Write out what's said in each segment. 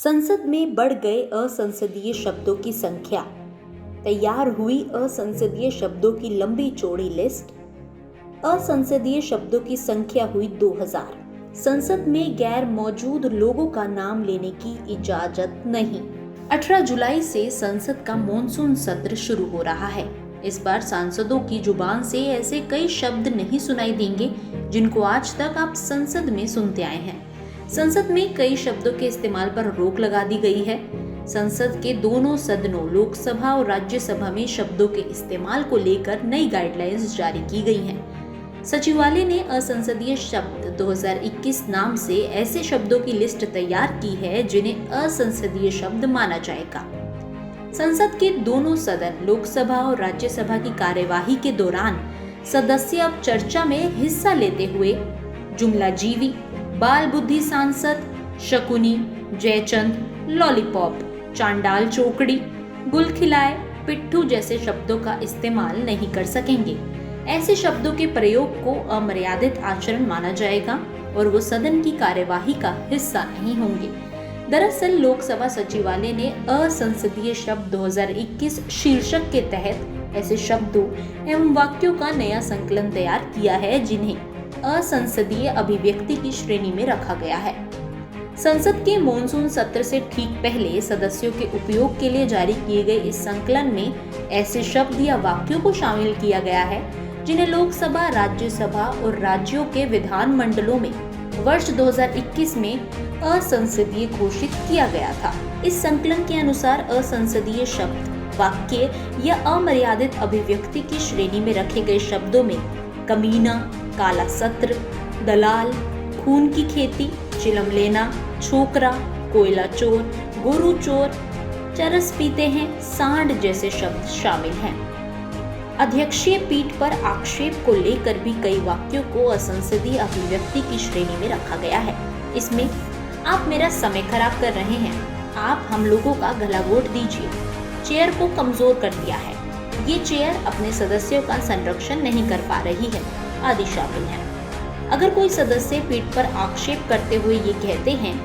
संसद में बढ़ गए असंसदीय शब्दों की संख्या। तैयार हुई असंसदीय शब्दों की लंबी चौड़ी लिस्ट। असंसदीय शब्दों की संख्या हुई 2000। संसद में गैर मौजूद लोगों का नाम लेने की इजाजत नहीं। 18 जुलाई से संसद का मॉनसून सत्र शुरू हो रहा है। इस बार सांसदों की जुबान से ऐसे कई शब्द नहीं सुनाई देंगे जिनको आज तक आप संसद में सुनते आए हैं। संसद में कई शब्दों के इस्तेमाल पर रोक लगा दी गई है। संसद के दोनों सदनों लोकसभा और राज्यसभा में शब्दों के इस्तेमाल को लेकर नई गाइडलाइंस जारी की गई हैं। सचिवालय ने असंसदीय शब्द 2021 नाम से ऐसे शब्दों की लिस्ट तैयार की है जिन्हें असंसदीय शब्द माना जाएगा। संसद के दोनों सदन लोकसभा और राज्यसभा की कार्यवाही के दौरान सदस्य अब चर्चा में हिस्सा लेते हुए जुमलाजीवी, बाल बुद्धि सांसद, शकुनी, जयचंद, लॉलीपॉप, चांडाल चौकड़ी, गुल खिलाए, पिट्ठू जैसे शब्दों का इस्तेमाल नहीं कर सकेंगे। ऐसे शब्दों के प्रयोग को अमर्यादित आचरण माना जाएगा और वो सदन की कार्यवाही का हिस्सा नहीं होंगे। दरअसल लोकसभा सचिवालय ने असंसदीय शब्द 2021 शीर्षक के तहत ऐसे शब्दों एवं वाक्यों का नया संकलन तैयार किया है जिन्हें असंसदीय अभिव्यक्ति की श्रेणी में रखा गया है। संसद के मॉनसून सत्र से ठीक पहले सदस्यों के उपयोग के लिए जारी किए गए इस संकलन में ऐसे शब्द या वाक्यों को शामिल किया गया है जिन्हें लोकसभा, राज्यसभा और राज्यों के विधानमंडलों में वर्ष 2021 में असंसदीय घोषित किया गया था। इस संकलन के अनुसार असंसदीय शब्द, वाक्य या अमर्यादित अभिव्यक्ति की श्रेणी में रखे गए शब्दों में कमीना, काला सत्र, दलाल, खून की खेती, चिलम लेना, छोकरा, कोयला चोर, गोरू चोर, चरस पीते हैं, सांड जैसे शब्द शामिल हैं। अध्यक्षीय पीठ पर आक्षेप को लेकर भी कई वाक्यों को असंसदीय अभिव्यक्ति की श्रेणी में रखा गया है। इसमें आप मेरा समय खराब कर रहे हैं, आप हम लोगों का गला घोट दीजिए, चेयर को कमजोर कर दिया है, ये चेयर अपने सदस्यों का संरक्षण नहीं कर पा रही है, आदि शामिल हैं। अगर कोई सदस्य पीठ पर आक्षेप करते हुए ये कहते हैं,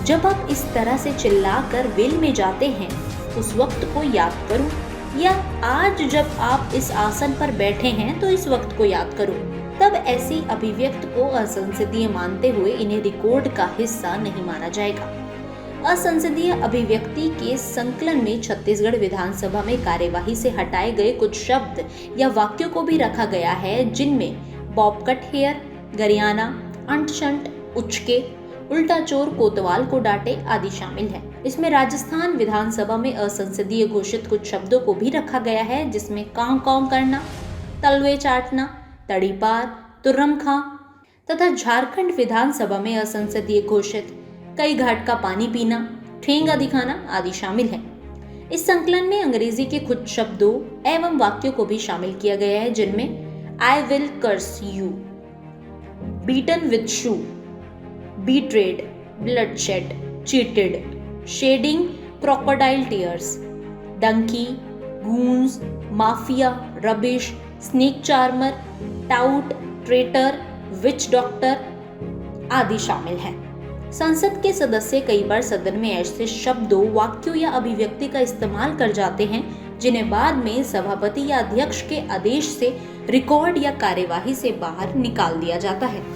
जब आप इस तरह से चिल्लाकर वेल में जाते हैं उस वक्त को याद करो, या आज जब आप इस आसन पर बैठे हैं तो इस वक्त को याद करो, तब ऐसी अभिव्यक्ति को असंसदीय मानते हुए इन्हें रिकॉर्ड का हिस्सा नहीं माना जाएगा। असंसदीय अभिव्यक्ति के संकलन में छत्तीसगढ़ विधानसभा में कार्यवाही से हटाए गए कुछ शब्द या वाक्यों को भी रखा गया है जिनमें बॉबकट हेयर, गरियाना, अंट-शंट, उचके, उल्टा चोर, कोतवाल को डांटे आदि शामिल है। इसमें राजस्थान विधानसभा में असंसदीय घोषित कुछ शब्दों को भी रखा गया है जिसमें कांव कांव करना, तलवे चाटना, तड़ी पार, तुर्रम खां तथा झारखंड विधानसभा में असंसदीय घोषित कई घाट का पानी पीना, ठेंगा दिखाना आदि शामिल है। इस संकलन में अंग्रेजी के कुछ शब्दों एवं वाक्यों को भी शामिल किया गया है जिनमें I will curse you, beaten with shoe, betrayed, bloodshed, cheated, shedding crocodile tears, donkey, goons, mafia, rubbish, snake charmer, tout, traitor, witch doctor आदि शामिल हैं। संसद के सदस्य कई बार सदन में ऐसे शब्दों, वाक्यों या अभिव्यक्ति का इस्तेमाल कर जाते हैं जिन्हें बाद में सभापति या अध्यक्ष के आदेश से रिकॉर्ड या कार्यवाही से बाहर निकाल दिया जाता है।